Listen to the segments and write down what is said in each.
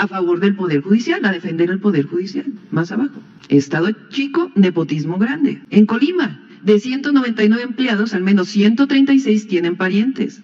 a favor del Poder Judicial, a defender el Poder Judicial. Más abajo. Estado chico, nepotismo grande. En Colima, de 199 empleados, al menos 136 tienen parientes,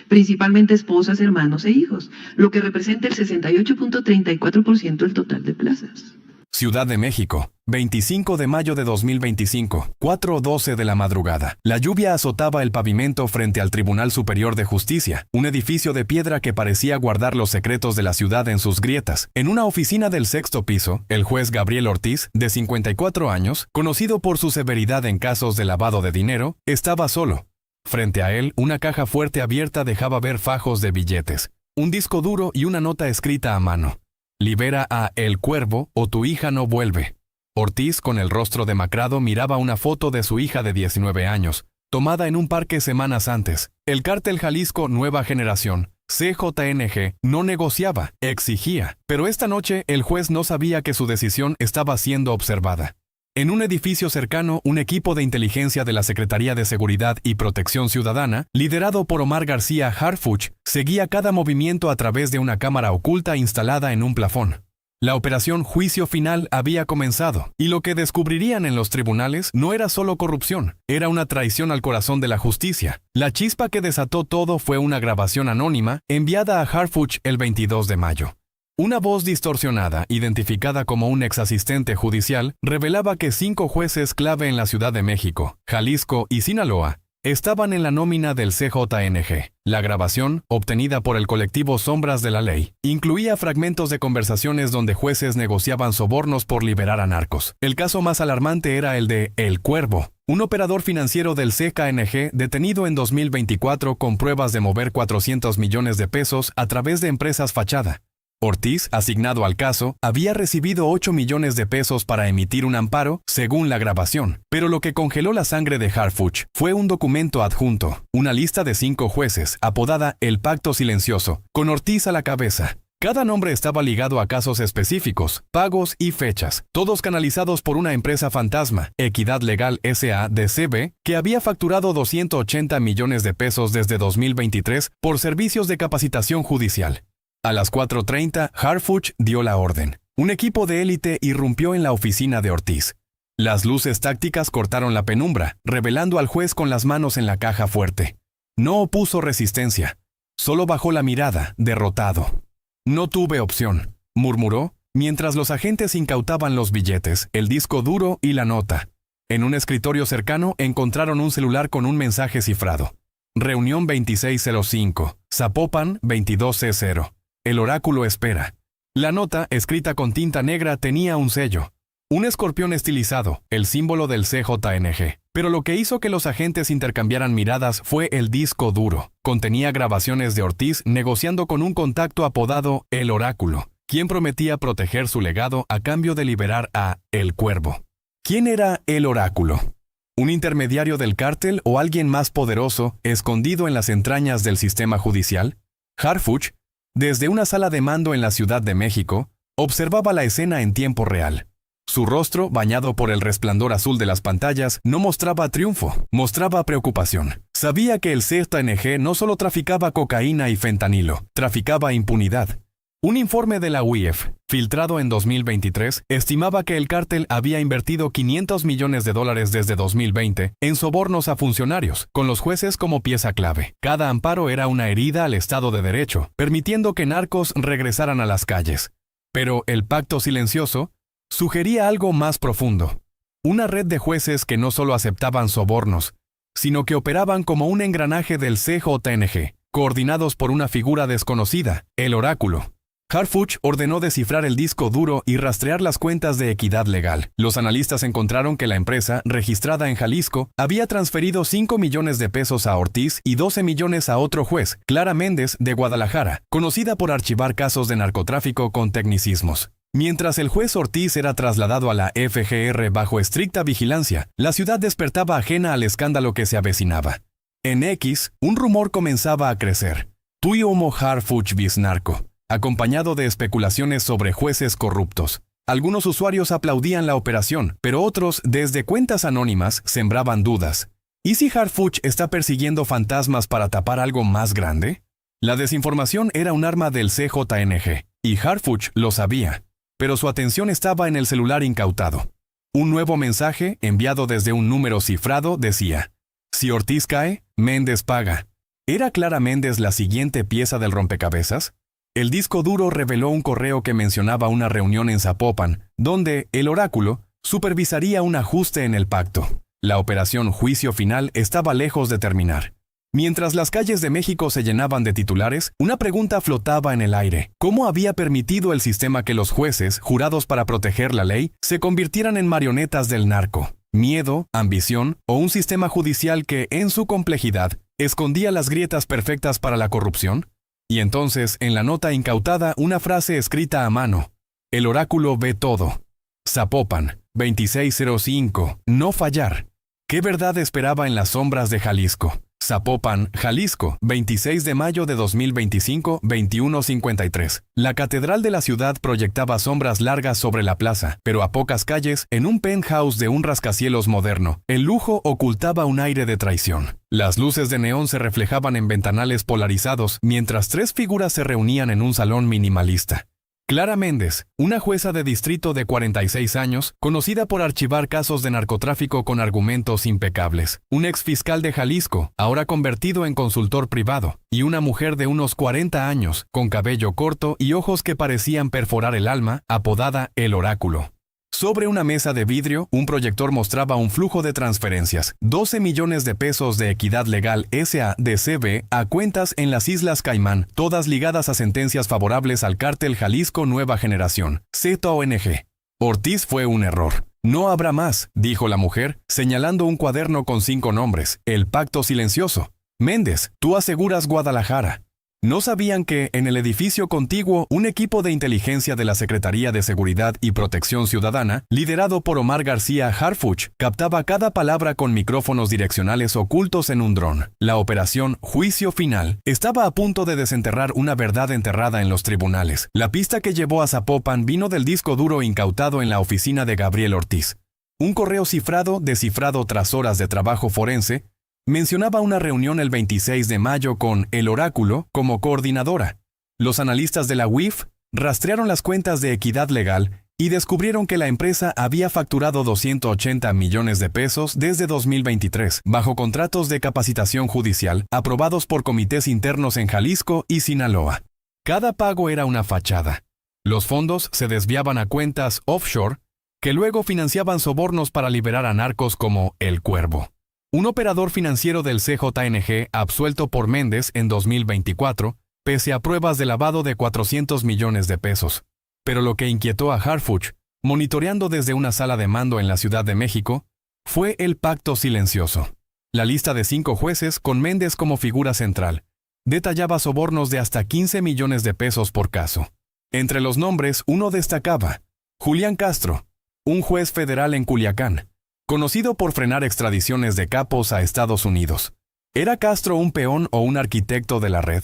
principalmente esposas, hermanos e hijos, lo que representa el 68.34% del total de plazas. Ciudad de México, 25 de mayo de 2025, 4:12 de la madrugada. La lluvia azotaba el pavimento frente al Tribunal Superior de Justicia, un edificio de piedra que parecía guardar los secretos de la ciudad en sus grietas. En una oficina del 6º piso, el juez Gabriel Ortiz, de 54 años, conocido por su severidad en casos de lavado de dinero, estaba solo. Frente a él, una caja fuerte abierta dejaba ver fajos de billetes, un disco duro y una nota escrita a mano. Libera a El Cuervo o tu hija no vuelve. Ortiz, con el rostro demacrado, miraba una foto de su hija de 19 años, tomada en un parque semanas antes. El cártel Jalisco Nueva Generación, CJNG, no negociaba, exigía. Pero esta noche el juez no sabía que su decisión estaba siendo observada. En un edificio cercano, un equipo de inteligencia de la Secretaría de Seguridad y Protección Ciudadana, liderado por Omar García Harfuch, seguía cada movimiento a través de una cámara oculta instalada en un plafón. La operación Juicio Final había comenzado, y lo que descubrirían en los tribunales no era solo corrupción, era una traición al corazón de la justicia. La chispa que desató todo fue una grabación anónima enviada a Harfuch el 22 de mayo. Una voz distorsionada, identificada como un exasistente judicial, revelaba que 5 jueces clave en la Ciudad de México, Jalisco y Sinaloa estaban en la nómina del CJNG. La grabación, obtenida por el colectivo Sombras de la Ley, incluía fragmentos de conversaciones donde jueces negociaban sobornos por liberar a narcos. El caso más alarmante era el de El Cuervo, un operador financiero del CJNG detenido en 2024 con pruebas de mover 400 millones de pesos a través de empresas fachada. Ortiz, asignado al caso, había recibido 8 millones de pesos para emitir un amparo, según la grabación. Pero lo que congeló la sangre de Harfuch fue un documento adjunto, una lista de 5 jueces, apodada El Pacto Silencioso, con Ortiz a la cabeza. Cada nombre estaba ligado a casos específicos, pagos y fechas, todos canalizados por una empresa fantasma, Equidad Legal S.A.D.C.B., que había facturado 280 millones de pesos desde 2023 por servicios de capacitación judicial. A las 4:30, Harfuch dio la orden. Un equipo de élite irrumpió en la oficina de Ortiz. Las luces tácticas cortaron la penumbra, revelando al juez con las manos en la caja fuerte. No opuso resistencia. Solo bajó la mirada, derrotado. No tuve opción, murmuró, mientras los agentes incautaban los billetes, el disco duro y la nota. En un escritorio cercano encontraron un celular con un mensaje cifrado. Reunión 2605, Zapopan 22C0. El oráculo espera. La nota, escrita con tinta negra, tenía un sello. Un escorpión estilizado, el símbolo del CJNG. Pero lo que hizo que los agentes intercambiaran miradas fue el disco duro. Contenía grabaciones de Ortiz negociando con un contacto apodado El Oráculo, quien prometía proteger su legado a cambio de liberar a El Cuervo. ¿Quién era El Oráculo? ¿Un intermediario del cártel o alguien más poderoso, escondido en las entrañas del sistema judicial? Harfuch, desde una sala de mando en la Ciudad de México, observaba la escena en tiempo real. Su rostro, bañado por el resplandor azul de las pantallas, no mostraba triunfo, mostraba preocupación. Sabía que el CJNG no solo traficaba cocaína y fentanilo, traficaba impunidad. Un informe de la UIF, filtrado en 2023, estimaba que el cártel había invertido $500 millones desde 2020 en sobornos a funcionarios, con los jueces como pieza clave. Cada amparo era una herida al Estado de Derecho, permitiendo que narcos regresaran a las calles. Pero el pacto silencioso sugería algo más profundo. Una red de jueces que no solo aceptaban sobornos, sino que operaban como un engranaje del CJNG, coordinados por una figura desconocida, el Oráculo. Harfuch ordenó descifrar el disco duro y rastrear las cuentas de Equidad Legal. Los analistas encontraron que la empresa, registrada en Jalisco, había transferido 5 millones de pesos a Ortiz y 12 millones a otro juez, Clara Méndez, de Guadalajara, conocida por archivar casos de narcotráfico con tecnicismos. Mientras el juez Ortiz era trasladado a la FGR bajo estricta vigilancia, la ciudad despertaba ajena al escándalo que se avecinaba. En X, un rumor comenzaba a crecer. Tuiomo Harfuch Bisnarco, acompañado de especulaciones sobre jueces corruptos. Algunos usuarios aplaudían la operación, pero otros, desde cuentas anónimas, sembraban dudas. ¿Y si Harfuch está persiguiendo fantasmas para tapar algo más grande? La desinformación era un arma del CJNG, y Harfuch lo sabía, pero su atención estaba en el celular incautado. Un nuevo mensaje, enviado desde un número cifrado, decía: si Ortiz cae, Méndez paga. ¿Era Clara Méndez la siguiente pieza del rompecabezas? El disco duro reveló un correo que mencionaba una reunión en Zapopan, donde el oráculo supervisaría un ajuste en el pacto. La operación Juicio Final estaba lejos de terminar. Mientras las calles de México se llenaban de titulares, una pregunta flotaba en el aire: ¿cómo había permitido el sistema que los jueces, jurados para proteger la ley, se convirtieran en marionetas del narco? ¿Miedo, ambición o un sistema judicial que, en su complejidad, escondía las grietas perfectas para la corrupción? Y entonces, en la nota incautada, una frase escrita a mano: el oráculo ve todo. Zapopan, 2605, no fallar. ¿Qué verdad esperaba en las sombras de Jalisco? Zapopan, Jalisco, 26 de mayo de 2025, 21:53. La catedral de la ciudad proyectaba sombras largas sobre la plaza, pero a pocas calles, en un penthouse de un rascacielos moderno, el lujo ocultaba un aire de traición. Las luces de neón se reflejaban en ventanales polarizados, mientras tres figuras se reunían en un salón minimalista. Clara Méndez, una jueza de distrito de 46 años, conocida por archivar casos de narcotráfico con argumentos impecables. Un exfiscal de Jalisco, ahora convertido en consultor privado. Y una mujer de unos 40 años, con cabello corto y ojos que parecían perforar el alma, apodada El Oráculo. Sobre una mesa de vidrio, un proyector mostraba un flujo de transferencias: 12 millones de pesos de Equidad Legal S.A. de CB a cuentas en las Islas Caimán, todas ligadas a sentencias favorables al cártel Jalisco Nueva Generación, ZONG. Ortiz fue un error. No habrá más, dijo la mujer, señalando un cuaderno con 5 nombres: el pacto silencioso. Méndez, tú aseguras Guadalajara. ¿No sabían que, en el edificio contiguo, un equipo de inteligencia de la Secretaría de Seguridad y Protección Ciudadana, liderado por Omar García Harfuch, captaba cada palabra con micrófonos direccionales ocultos en un dron? La operación Juicio Final estaba a punto de desenterrar una verdad enterrada en los tribunales. La pista que llevó a Zapopan vino del disco duro incautado en la oficina de Gabriel Ortiz. Un correo cifrado, descifrado tras horas de trabajo forense, mencionaba una reunión el 26 de mayo con El Oráculo como coordinadora. Los analistas de la UIF rastrearon las cuentas de Equidad Legal y descubrieron que la empresa había facturado 280 millones de pesos desde 2023, bajo contratos de capacitación judicial aprobados por comités internos en Jalisco y Sinaloa. Cada pago era una fachada. Los fondos se desviaban a cuentas offshore que luego financiaban sobornos para liberar a narcos como El Cuervo. Un operador financiero del CJNG absuelto por Méndez en 2024, pese a pruebas de lavado de 400 millones de pesos. Pero lo que inquietó a Harfuch, monitoreando desde una sala de mando en la Ciudad de México, fue el pacto silencioso. La lista de 5 jueces, con Méndez como figura central, detallaba sobornos de hasta 15 millones de pesos por caso. Entre los nombres, uno destacaba: Julián Castro, un juez federal en Culiacán, conocido por frenar extradiciones de capos a Estados Unidos. ¿Era Castro un peón o un arquitecto de la red?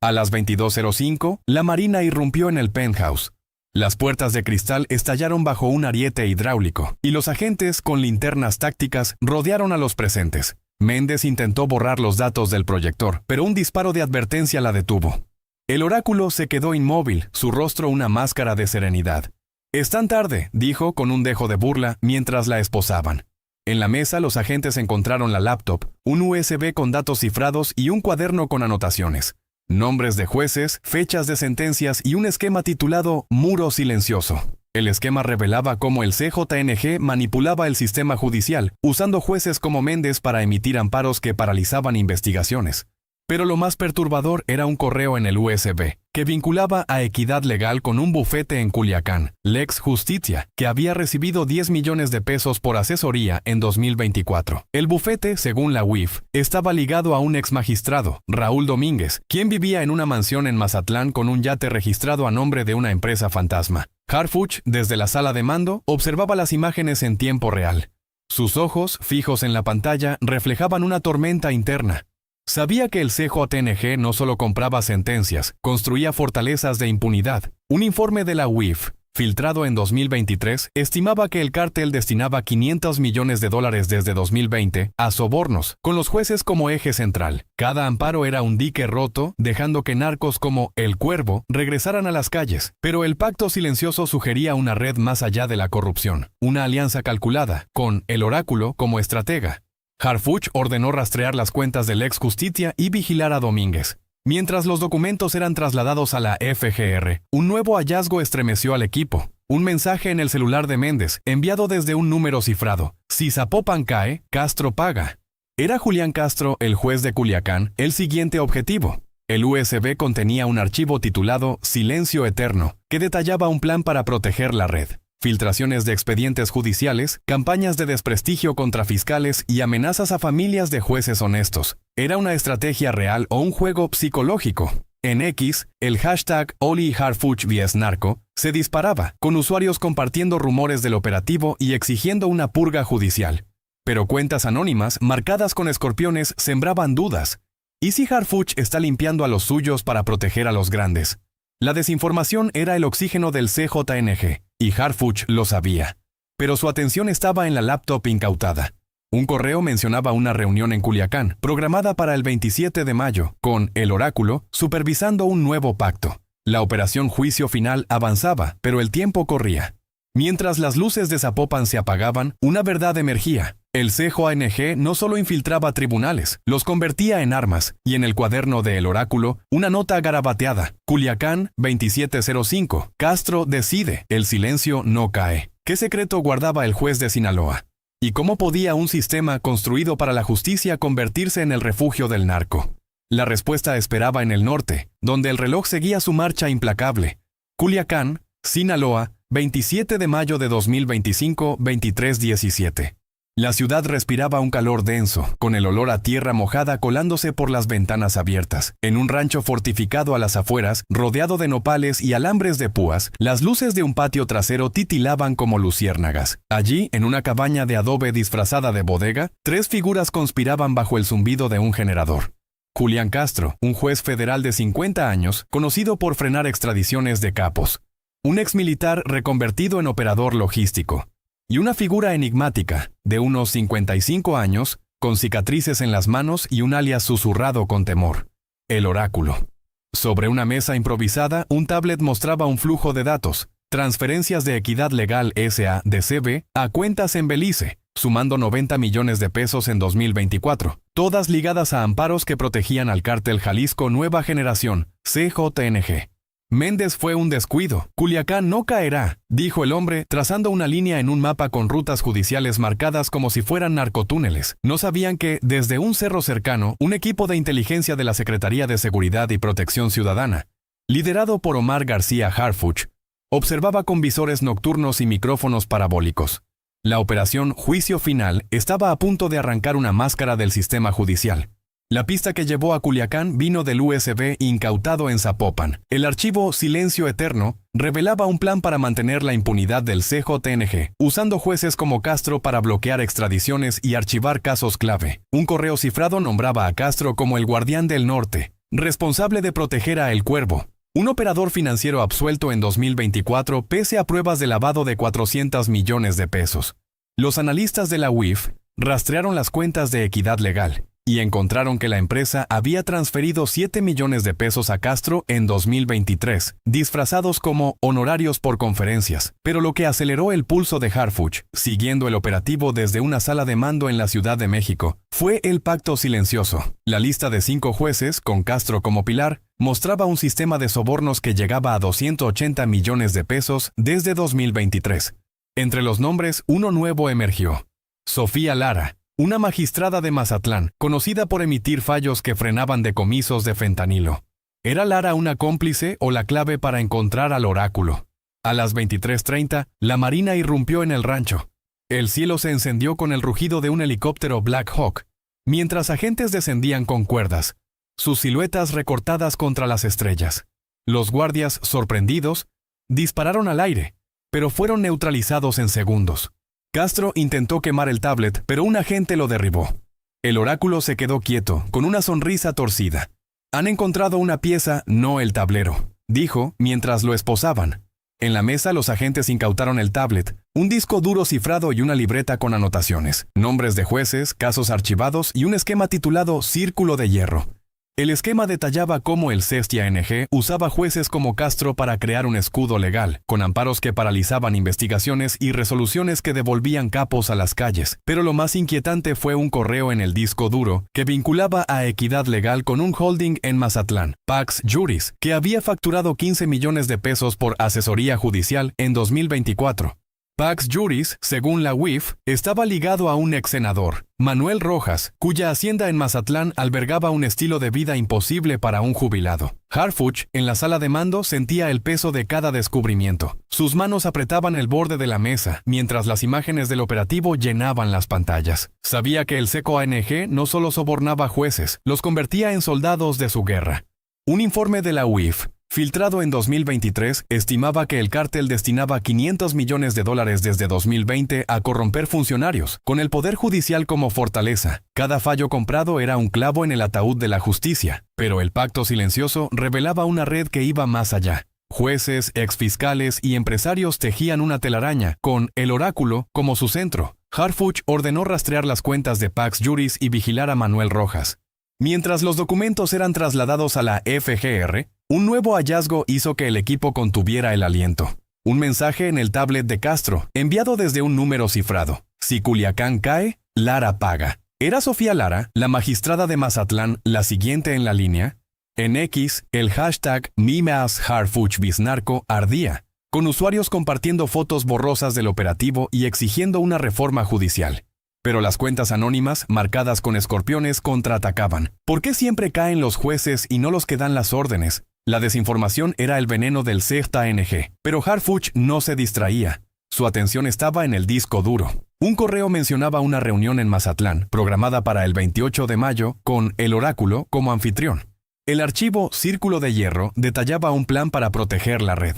A las 22:05, la Marina irrumpió en el penthouse. Las puertas de cristal estallaron bajo un ariete hidráulico, y los agentes, con linternas tácticas, rodearon a los presentes. Méndez intentó borrar los datos del proyector, pero un disparo de advertencia la detuvo. El oráculo se quedó inmóvil, su rostro una máscara de serenidad. «Están tarde», dijo con un dejo de burla mientras la esposaban. En la mesa los agentes encontraron la laptop, un USB con datos cifrados y un cuaderno con anotaciones. Nombres de jueces, fechas de sentencias y un esquema titulado Muro Silencioso. El esquema revelaba cómo el CJNG manipulaba el sistema judicial, usando jueces como Méndez para emitir amparos que paralizaban investigaciones. Pero lo más perturbador era un correo en el USB, que vinculaba a Equidad Legal con un bufete en Culiacán, Lex Justicia, que había recibido 10 millones de pesos por asesoría en 2024. El bufete, según la UIF, estaba ligado a un exmagistrado, Raúl Domínguez, quien vivía en una mansión en Mazatlán con un yate registrado a nombre de una empresa fantasma. Harfuch, desde la sala de mando, observaba las imágenes en tiempo real. Sus ojos, fijos en la pantalla, reflejaban una tormenta interna. Sabía que el CJNG no solo compraba sentencias, construía fortalezas de impunidad. Un informe de la UIF, filtrado en 2023, estimaba que el cártel destinaba $500 millones desde 2020 a sobornos, con los jueces como eje central. Cada amparo era un dique roto, dejando que narcos como El Cuervo regresaran a las calles. Pero el pacto silencioso sugería una red más allá de la corrupción, una alianza calculada, con el oráculo como estratega. Harfuch ordenó rastrear las cuentas del ex Justicia y vigilar a Domínguez. Mientras los documentos eran trasladados a la FGR, un nuevo hallazgo estremeció al equipo. Un mensaje en el celular de Méndez, enviado desde un número cifrado. Si Zapopan cae, Castro paga. ¿Era Julián Castro, el juez de Culiacán, el siguiente objetivo? El USB contenía un archivo titulado Silencio Eterno, que detallaba un plan para proteger la red. Filtraciones de expedientes judiciales, campañas de desprestigio contra fiscales y amenazas a familias de jueces honestos. ¿Era una estrategia real o un juego psicológico? En X, el hashtag #OliHarfuchVSNarco se disparaba, con usuarios compartiendo rumores del operativo y exigiendo una purga judicial. Pero cuentas anónimas, marcadas con escorpiones, sembraban dudas. ¿Y si Harfuch está limpiando a los suyos para proteger a los grandes? La desinformación era el oxígeno del CJNG, y Harfuch lo sabía. Pero su atención estaba en la laptop incautada. Un correo mencionaba una reunión en Culiacán, programada para el 27 de mayo, con el oráculo supervisando un nuevo pacto. La operación Juicio Final avanzaba, pero el tiempo corría. Mientras las luces de Zapopan se apagaban, una verdad emergía. El CJNG no solo infiltraba tribunales, los convertía en armas, y en el cuaderno de El Oráculo, una nota garabateada. Culiacán, 2705. Castro decide. El silencio no cae. ¿Qué secreto guardaba el juez de Sinaloa? ¿Y cómo podía un sistema construido para la justicia convertirse en el refugio del narco? La respuesta esperaba en el norte, donde el reloj seguía su marcha implacable. Culiacán, Sinaloa, 27 de mayo de 2025, 23:17. La ciudad respiraba un calor denso, con el olor a tierra mojada colándose por las ventanas abiertas. En un rancho fortificado a las afueras, rodeado de nopales y alambres de púas, las luces de un patio trasero titilaban como luciérnagas. Allí, en una cabaña de adobe disfrazada de bodega, 3 figuras conspiraban bajo el zumbido de un generador. Julián Castro, un juez federal de 50 años, conocido por frenar extradiciones de capos. Un exmilitar reconvertido en operador logístico. Y una figura enigmática, de unos 55 años, con cicatrices en las manos y un alias susurrado con temor. El oráculo. Sobre una mesa improvisada, un tablet mostraba un flujo de datos, transferencias de Equidad Legal S.A. de CB a cuentas en Belice, sumando 90 millones de pesos en 2024, todas ligadas a amparos que protegían al cártel Jalisco Nueva Generación, CJNG. Méndez fue un descuido. Culiacán no caerá, dijo el hombre, trazando una línea en un mapa con rutas judiciales marcadas como si fueran narcotúneles. No sabían que, desde un cerro cercano, un equipo de inteligencia de la Secretaría de Seguridad y Protección Ciudadana, liderado por Omar García Harfuch, observaba con visores nocturnos y micrófonos parabólicos. La operación Juicio Final estaba a punto de arrancar una máscara del sistema judicial. La pista que llevó a Culiacán vino del USB incautado en Zapopan. El archivo Silencio Eterno revelaba un plan para mantener la impunidad del CJNG, usando jueces como Castro para bloquear extradiciones y archivar casos clave. Un correo cifrado nombraba a Castro como el guardián del norte, responsable de proteger a El Cuervo, un operador financiero absuelto en 2024 pese a pruebas de lavado de 400 millones de pesos. Los analistas de la UIF rastrearon las cuentas de Equidad Legal y encontraron que la empresa había transferido 7 millones de pesos a Castro en 2023, disfrazados como honorarios por conferencias. Pero lo que aceleró el pulso de Harfuch, siguiendo el operativo desde una sala de mando en la Ciudad de México, fue el pacto silencioso. La lista de 5 jueces, con Castro como pilar, mostraba un sistema de sobornos que llegaba a 280 millones de pesos desde 2023. Entre los nombres, uno nuevo emergió. Sofía Lara, una magistrada de Mazatlán, conocida por emitir fallos que frenaban decomisos de fentanilo. ¿Era Lara una cómplice o la clave para encontrar al oráculo? A las 23:30, la Marina irrumpió en el rancho. El cielo se encendió con el rugido de un helicóptero Black Hawk, mientras agentes descendían con cuerdas, sus siluetas recortadas contra las estrellas. Los guardias, sorprendidos, dispararon al aire, pero fueron neutralizados en segundos. Castro intentó quemar el tablet, pero un agente lo derribó. El oráculo se quedó quieto, con una sonrisa torcida. Han encontrado una pieza, no el tablero, dijo mientras lo esposaban. En la mesa los agentes incautaron el tablet, un disco duro cifrado y una libreta con anotaciones, nombres de jueces, casos archivados y un esquema titulado Círculo de Hierro. El esquema detallaba cómo el CESTI-ANG usaba jueces como Castro para crear un escudo legal, con amparos que paralizaban investigaciones y resoluciones que devolvían capos a las calles. Pero lo más inquietante fue un correo en el disco duro que vinculaba a Equidad Legal con un holding en Mazatlán, Pax Juris, que había facturado 15 millones de pesos por asesoría judicial en 2024. Pax Juris, según la UIF, estaba ligado a un ex senador, Manuel Rojas, cuya hacienda en Mazatlán albergaba un estilo de vida imposible para un jubilado. Harfuch, en la sala de mando, sentía el peso de cada descubrimiento. Sus manos apretaban el borde de la mesa, mientras las imágenes del operativo llenaban las pantallas. Sabía que el SECO-ANG no solo sobornaba jueces, los convertía en soldados de su guerra. Un informe de la UIF, filtrado en 2023, estimaba que el cártel destinaba $500 millones desde 2020 a corromper funcionarios, con el Poder Judicial como fortaleza. Cada fallo comprado era un clavo en el ataúd de la justicia, pero el pacto silencioso revelaba una red que iba más allá. Jueces, exfiscales y empresarios tejían una telaraña, con el oráculo como su centro. Harfuch ordenó rastrear las cuentas de Pax Juris y vigilar a Manuel Rojas. Mientras los documentos eran trasladados a la FGR, un nuevo hallazgo hizo que el equipo contuviera el aliento. Un mensaje en el tablet de Castro, enviado desde un número cifrado. Si Culiacán cae, Lara paga. ¿Era Sofía Lara, la magistrada de Mazatlán, la siguiente en la línea? En X, el hashtag #MeMasHarfuchBisnarco ardía, con usuarios compartiendo fotos borrosas del operativo y exigiendo una reforma judicial. Pero las cuentas anónimas, marcadas con escorpiones, contraatacaban. ¿Por qué siempre caen los jueces y no los que dan las órdenes? La desinformación era el veneno del CESTI-ANG, pero Harfuch no se distraía. Su atención estaba en el disco duro. Un correo mencionaba una reunión en Mazatlán, programada para el 28 de mayo, con el oráculo como anfitrión. El archivo Círculo de Hierro detallaba un plan para proteger la red.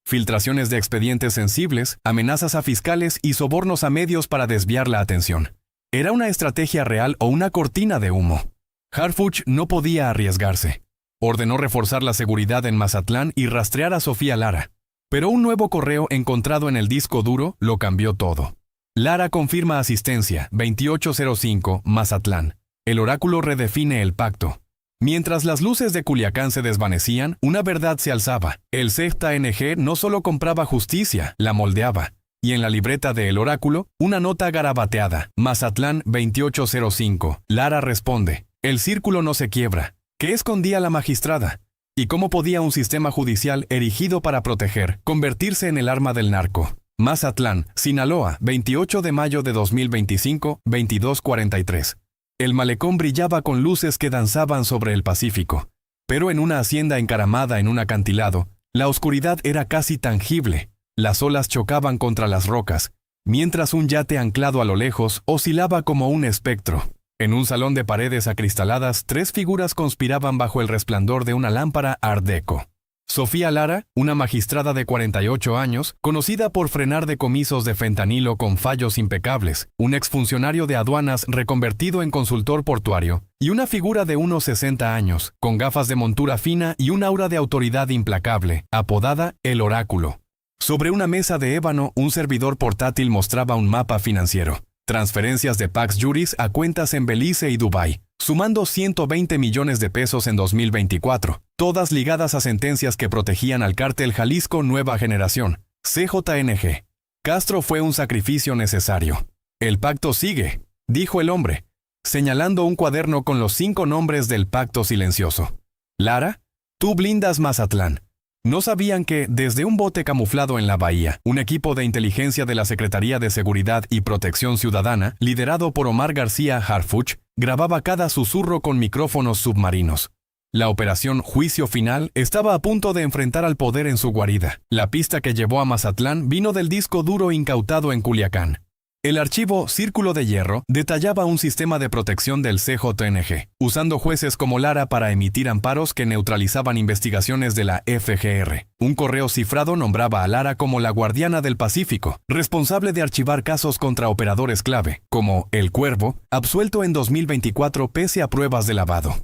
Filtraciones de expedientes sensibles, amenazas a fiscales y sobornos a medios para desviar la atención. ¿Era una estrategia real o una cortina de humo? Harfuch no podía arriesgarse. Ordenó reforzar la seguridad en Mazatlán y rastrear a Sofía Lara. Pero un nuevo correo encontrado en el disco duro lo cambió todo. Lara confirma asistencia, 2805, Mazatlán. El oráculo redefine el pacto. Mientras las luces de Culiacán se desvanecían, una verdad se alzaba. El CESTI-ANG no solo compraba justicia, la moldeaba. Y en la libreta de El Oráculo, una nota garabateada. Mazatlán 2805. Lara responde. El círculo no se quiebra. ¿Qué escondía la magistrada? ¿Y cómo podía un sistema judicial erigido para proteger convertirse en el arma del narco? Mazatlán, Sinaloa, 28 de mayo de 2025, 22:43. El malecón brillaba con luces que danzaban sobre el Pacífico. Pero en una hacienda encaramada en un acantilado, la oscuridad era casi tangible. Las olas chocaban contra las rocas, mientras un yate anclado a lo lejos oscilaba como un espectro. En un salón de paredes acristaladas, 3 figuras conspiraban bajo el resplandor de una lámpara Art Deco. Sofía Lara, una magistrada de 48 años, conocida por frenar decomisos de fentanilo con fallos impecables, un exfuncionario de aduanas reconvertido en consultor portuario, y una figura de unos 60 años, con gafas de montura fina y un aura de autoridad implacable, apodada El Oráculo. Sobre una mesa de ébano, un servidor portátil mostraba un mapa financiero. Transferencias de Pax Juris a cuentas en Belice y Dubái, sumando 120 millones de pesos en 2024, todas ligadas a sentencias que protegían al cártel Jalisco Nueva Generación, CJNG. Castro fue un sacrificio necesario. El pacto sigue, dijo el hombre, señalando un cuaderno con los 5 nombres del pacto silencioso. Lara, tú blindas Mazatlán. No sabían que, desde un bote camuflado en la bahía, un equipo de inteligencia de la Secretaría de Seguridad y Protección Ciudadana, liderado por Omar García Harfuch, grababa cada susurro con micrófonos submarinos. La operación Juicio Final estaba a punto de enfrentar al poder en su guarida. La pista que llevó a Mazatlán vino del disco duro incautado en Culiacán. El archivo Círculo de Hierro detallaba un sistema de protección del CJNG, usando jueces como Lara para emitir amparos que neutralizaban investigaciones de la FGR. Un correo cifrado nombraba a Lara como la guardiana del Pacífico, responsable de archivar casos contra operadores clave, como El Cuervo, absuelto en 2024 pese a pruebas de lavado.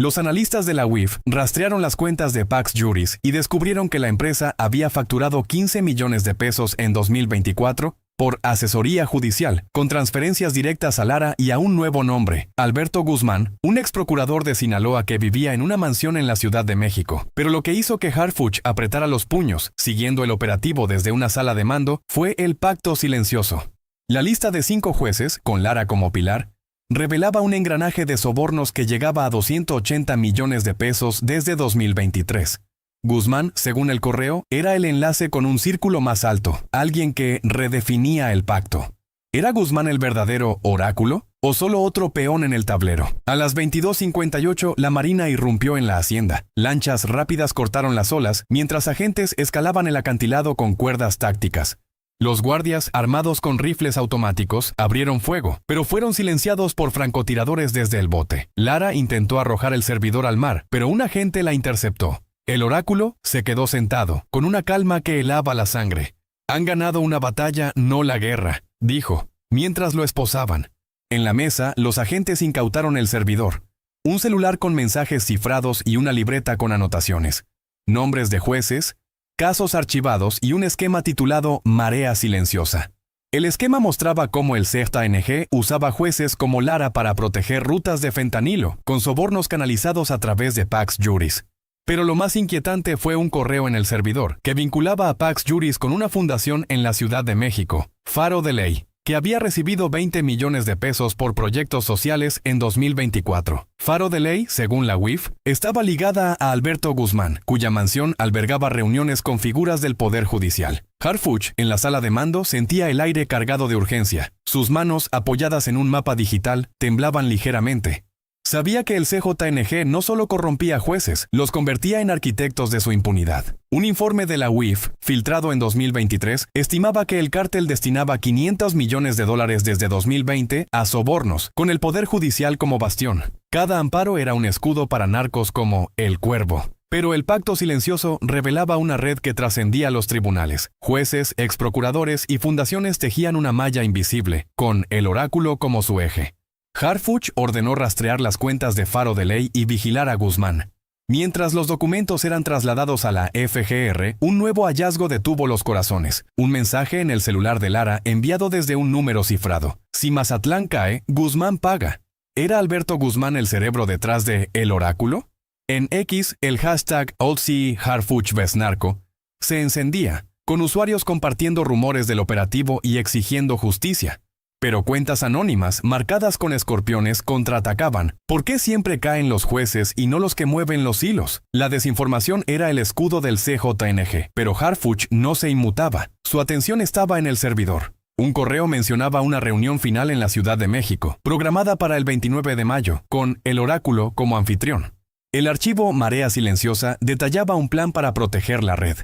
Los analistas de la UIF rastrearon las cuentas de Pax Juris y descubrieron que la empresa había facturado 15 millones de pesos en 2024 por asesoría judicial, con transferencias directas a Lara y a un nuevo nombre, Alberto Guzmán, un ex procurador de Sinaloa que vivía en una mansión en la Ciudad de México. Pero lo que hizo que Harfuch apretara los puños, siguiendo el operativo desde una sala de mando, fue el pacto silencioso. La lista de 5 jueces, con Lara como pilar, revelaba un engranaje de sobornos que llegaba a 280 millones de pesos desde 2023. Guzmán, según el correo, era el enlace con un círculo más alto, alguien que redefinía el pacto. ¿Era Guzmán el verdadero oráculo o solo otro peón en el tablero? A las 22:58, la Marina irrumpió en la hacienda. Lanchas rápidas cortaron las olas, mientras agentes escalaban el acantilado con cuerdas tácticas. Los guardias, armados con rifles automáticos, abrieron fuego, pero fueron silenciados por francotiradores desde el bote. Lara intentó arrojar el servidor al mar, pero un agente la interceptó. El oráculo se quedó sentado, con una calma que helaba la sangre. «Han ganado una batalla, no la guerra», dijo, mientras lo esposaban. En la mesa, los agentes incautaron el servidor, un celular con mensajes cifrados y una libreta con anotaciones, nombres de jueces, casos archivados y un esquema titulado Marea Silenciosa. El esquema mostraba cómo el ZNG usaba jueces como Lara para proteger rutas de fentanilo, con sobornos canalizados a través de Pax Juris. Pero lo más inquietante fue un correo en el servidor, que vinculaba a Pax Juris con una fundación en la Ciudad de México, Faro de Ley, que había recibido 20 millones de pesos por proyectos sociales en 2024. Faro de Ley, según la UIF, estaba ligada a Alberto Guzmán, cuya mansión albergaba reuniones con figuras del Poder Judicial. Harfuch, en la sala de mando, sentía el aire cargado de urgencia. Sus manos, apoyadas en un mapa digital, temblaban ligeramente. Sabía que el CJNG no solo corrompía jueces, los convertía en arquitectos de su impunidad. Un informe de la UIF, filtrado en 2023, estimaba que el cártel destinaba 500 millones de dólares desde 2020 a sobornos, con el Poder Judicial como bastión. Cada amparo era un escudo para narcos como El Cuervo. Pero el pacto silencioso revelaba una red que trascendía los tribunales. Jueces, exprocuradores y fundaciones tejían una malla invisible, con el oráculo como su eje. Harfuch ordenó rastrear las cuentas de Faro de Ley y vigilar a Guzmán. Mientras los documentos eran trasladados a la FGR, un nuevo hallazgo detuvo los corazones. Un mensaje en el celular de Lara enviado desde un número cifrado. Si Mazatlán cae, Guzmán paga. ¿Era Alberto Guzmán el cerebro detrás de El Oráculo? En X, el hashtag #OldSeeHarfuchVesNarco se encendía, con usuarios compartiendo rumores del operativo y exigiendo justicia. Pero cuentas anónimas, marcadas con escorpiones, contraatacaban. ¿Por qué siempre caen los jueces y no los que mueven los hilos? La desinformación era el escudo del CJNG, pero Harfuch no se inmutaba. Su atención estaba en el servidor. Un correo mencionaba una reunión final en la Ciudad de México, programada para el 29 de mayo, con el oráculo como anfitrión. El archivo Marea Silenciosa detallaba un plan para proteger la red.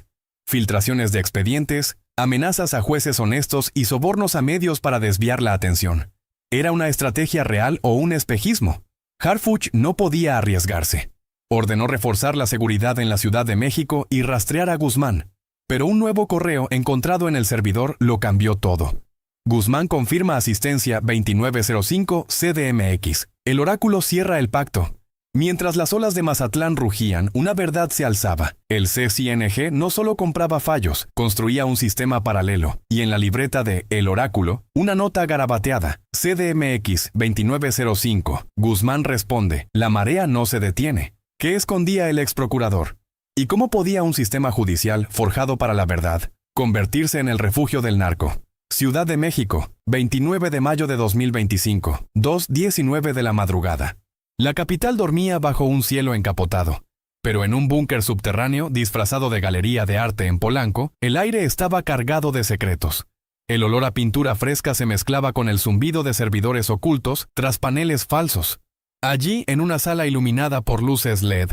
Filtraciones de expedientes, amenazas a jueces honestos y sobornos a medios para desviar la atención. ¿Era una estrategia real o un espejismo? Harfuch no podía arriesgarse. Ordenó reforzar la seguridad en la Ciudad de México y rastrear a Guzmán. Pero un nuevo correo encontrado en el servidor lo cambió todo. Guzmán confirma asistencia 2905 CDMX. El oráculo cierra el pacto. Mientras las olas de Mazatlán rugían, una verdad se alzaba. El CCNG no solo compraba fallos, construía un sistema paralelo. Y en la libreta de El Oráculo, una nota garabateada. CDMX 2905. Guzmán responde, la marea no se detiene. ¿Qué escondía el exprocurador? ¿Y cómo podía un sistema judicial, forjado para la verdad, convertirse en el refugio del narco? Ciudad de México, 29 de mayo de 2025, 2:19 de la madrugada. La capital dormía bajo un cielo encapotado, pero en un búnker subterráneo disfrazado de galería de arte en Polanco, el aire estaba cargado de secretos. El olor a pintura fresca se mezclaba con el zumbido de servidores ocultos tras paneles falsos. Allí, en una sala iluminada por luces LED,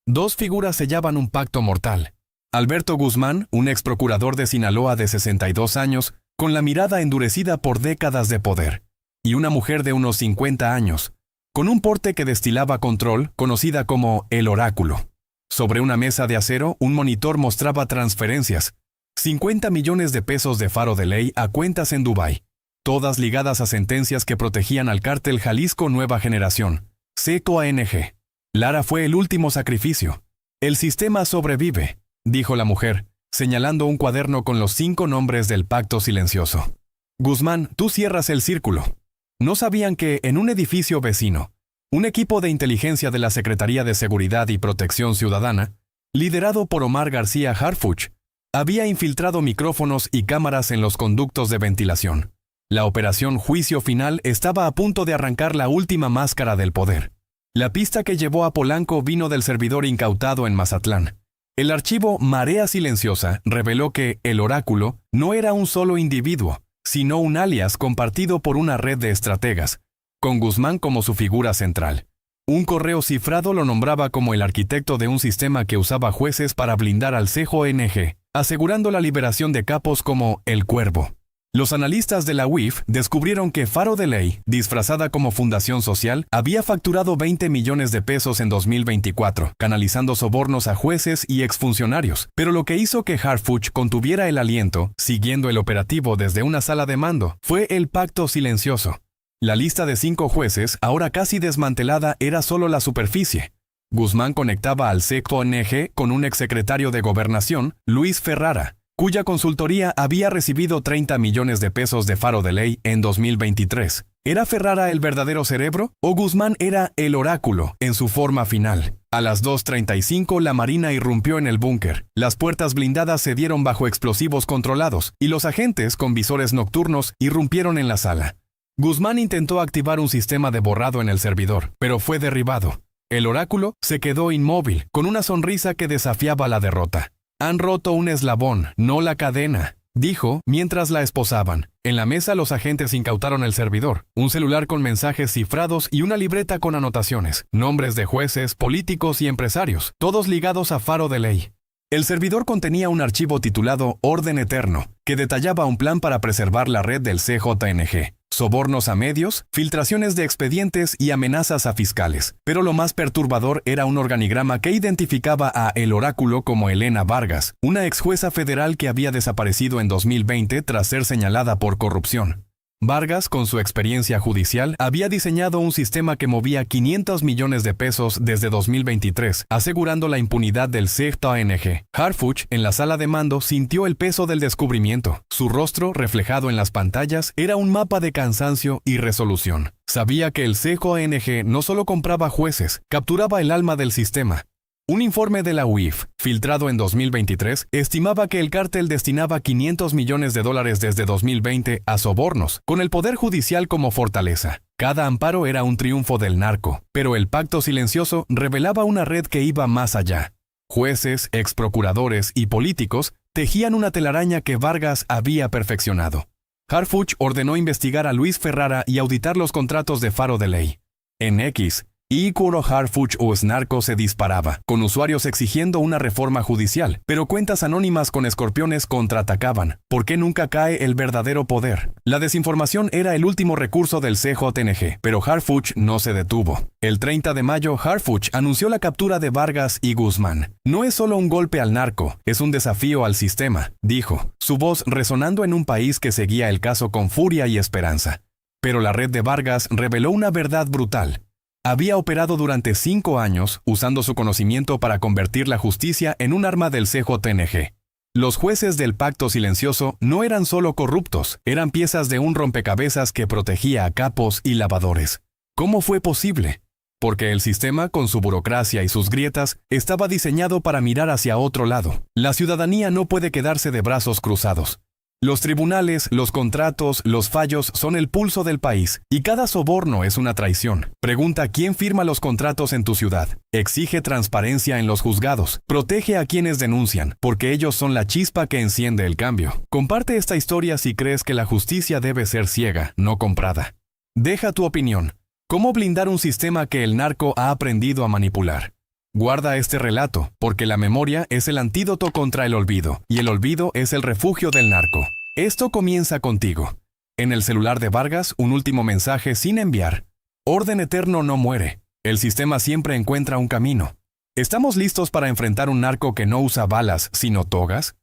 dos figuras sellaban un pacto mortal. Alberto Guzmán, un ex procurador de Sinaloa de 62 años, con la mirada endurecida por décadas de poder, y una mujer de unos 50 años, con un porte que destilaba control, conocida como El Oráculo. Sobre una mesa de acero, un monitor mostraba transferencias. 50 millones de pesos de Faro de Ley a cuentas en Dubái, todas ligadas a sentencias que protegían al cártel Jalisco Nueva Generación, CJNG. Lara fue el último sacrificio. El sistema sobrevive, dijo la mujer, señalando un cuaderno con los 5 nombres del pacto silencioso. Guzmán, tú cierras el círculo. No sabían que, en un edificio vecino, un equipo de inteligencia de la Secretaría de Seguridad y Protección Ciudadana, liderado por Omar García Harfuch, había infiltrado micrófonos y cámaras en los conductos de ventilación. La operación Juicio Final estaba a punto de arrancar la última máscara del poder. La pista que llevó a Polanco vino del servidor incautado en Mazatlán. El archivo Marea Silenciosa reveló que el oráculo no era un solo individuo, sino un alias compartido por una red de estrategas, con Guzmán como su figura central. Un correo cifrado lo nombraba como el arquitecto de un sistema que usaba jueces para blindar al CJNG, asegurando la liberación de capos como El Cuervo. Los analistas de la UIF descubrieron que Faro de Ley, disfrazada como fundación social, había facturado 20 millones de pesos en 2024, canalizando sobornos a jueces y exfuncionarios. Pero lo que hizo que Harfuch contuviera el aliento, siguiendo el operativo desde una sala de mando, fue el pacto silencioso. La lista de 5 jueces, ahora casi desmantelada, era solo la superficie. Guzmán conectaba al CJNG con un exsecretario de Gobernación, Luis Ferrara, cuya consultoría había recibido 30 millones de pesos de Faro de Ley en 2023. ¿Era Ferrara el verdadero cerebro? ¿O Guzmán era el oráculo en su forma final? A las 2:35 la Marina irrumpió en el búnker. Las puertas blindadas se dieron bajo explosivos controlados y los agentes con visores nocturnos irrumpieron en la sala. Guzmán intentó activar un sistema de borrado en el servidor, pero fue derribado. El oráculo se quedó inmóvil, con una sonrisa que desafiaba la derrota. Han roto un eslabón, no la cadena, dijo mientras la esposaban. En la mesa los agentes incautaron el servidor, un celular con mensajes cifrados y una libreta con anotaciones, nombres de jueces, políticos y empresarios, todos ligados a Faro de Ley. El servidor contenía un archivo titulado Orden Eterno, que detallaba un plan para preservar la red del CJNG. Sobornos a medios, filtraciones de expedientes y amenazas a fiscales. Pero lo más perturbador era un organigrama que identificaba a El Oráculo como Elena Vargas, una ex jueza federal que había desaparecido en 2020 tras ser señalada por corrupción. Vargas, con su experiencia judicial, había diseñado un sistema que movía 500 millones de pesos desde 2023, asegurando la impunidad del CJNG. Harfuch, en la sala de mando, sintió el peso del descubrimiento. Su rostro, reflejado en las pantallas, era un mapa de cansancio y resolución. Sabía que el CJNG no solo compraba jueces, capturaba el alma del sistema. Un informe de la UIF, filtrado en 2023, estimaba que el cártel destinaba 500 millones de dólares desde 2020 a sobornos, con el Poder Judicial como fortaleza. Cada amparo era un triunfo del narco, pero el pacto silencioso revelaba una red que iba más allá. Jueces, exprocuradores y políticos tejían una telaraña que Vargas había perfeccionado. Harfuch ordenó investigar a Luis Ferrara y auditar los contratos de Faro de Ley. En X, Ícoro Harfuch US Narco se disparaba, con usuarios exigiendo una reforma judicial, pero cuentas anónimas con escorpiones contraatacaban. ¿Por qué nunca cae el verdadero poder? La desinformación era el último recurso del CJNG, pero Harfuch no se detuvo. El 30 de mayo, Harfuch anunció la captura de Vargas y Guzmán. No es solo un golpe al narco, es un desafío al sistema, dijo, su voz resonando en un país que seguía el caso con furia y esperanza. Pero la red de Vargas reveló una verdad brutal. Había operado durante 5 años, usando su conocimiento para convertir la justicia en un arma del CJNG. Los jueces del pacto silencioso no eran solo corruptos, eran piezas de un rompecabezas que protegía a capos y lavadores. ¿Cómo fue posible? Porque el sistema, con su burocracia y sus grietas, estaba diseñado para mirar hacia otro lado. La ciudadanía no puede quedarse de brazos cruzados. Los tribunales, los contratos, los fallos son el pulso del país, y cada soborno es una traición. Pregunta quién firma los contratos en tu ciudad. Exige transparencia en los juzgados. Protege a quienes denuncian, porque ellos son la chispa que enciende el cambio. Comparte esta historia si crees que la justicia debe ser ciega, no comprada. Deja tu opinión. ¿Cómo blindar un sistema que el narco ha aprendido a manipular? Guarda este relato, porque la memoria es el antídoto contra el olvido, y el olvido es el refugio del narco. Esto comienza contigo. En el celular de Vargas, un último mensaje sin enviar. Orden eterno no muere. El sistema siempre encuentra un camino. ¿Estamos listos para enfrentar un narco que no usa balas, sino togas?